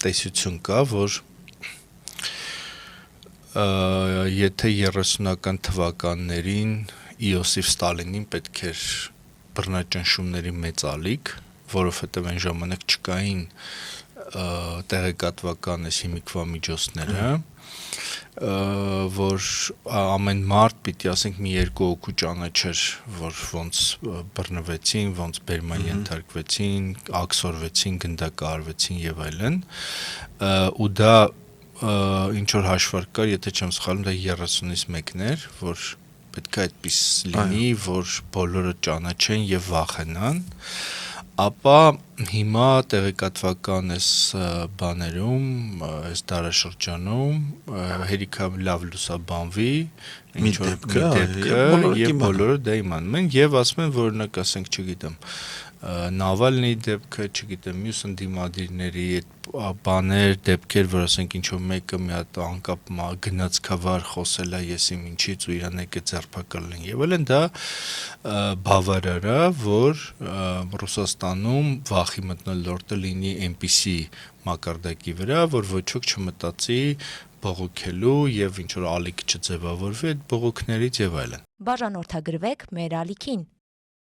տեսություն կա, որ եթե 30-ական թվականներին Իոսիֆ Ստալինին պետք էր բռնաճնշումների մեծ ալիք, որովհետև այն ժամանակ չկային տեղեկատվական հիմիկվա միջոցները, որ ամեն մարդ պիտի ասենք մի երկու հոգու ճանաչեր, որ ոնց բռնվեցին, ոնց բերման ենթարկվեցին, աքսորվեցին, գնդակահարվեցին եւ այլն, ու դա ինչ որ հաշվարկ կար, եթե չեմ սխալվում, դա 30-ից մեկն էր, որ պետք է այդպես լինի, որ բոլորը ճանաչեն եւ վախենան, ապա հիմա տեղեկատվական այս բաներում, այս դարաշրջանում հերիքա լավ լուսաբանվի ինչ որ դեպքը եւ բոլորը դա իմանում են եւ ասում են, որ օրինակ ասենք, չգիտեմ, Նավալնիի դեպքը, չգիտեմ, մյուս ընդդիմադիրների այդ բաներ, դեպքեր, որ ասենք ինչ որ մեկը մի հատ անկապ գնաց քավար խոսել է ես իմ ինչից ու իրան եկե ձերբակալ են եւ այլն, դա բավարար է, որ Ռուսաստանում վախի մթնոլորտը լինի այնպիսի մակարդակի վրա, որ ոչ ոք չմտածի բողոքելու եւ ինչ որ ալիք չձևավորվի այդ բողոքներից եւ այլն։ Բաժանորդագրվեք մեր ալիքին։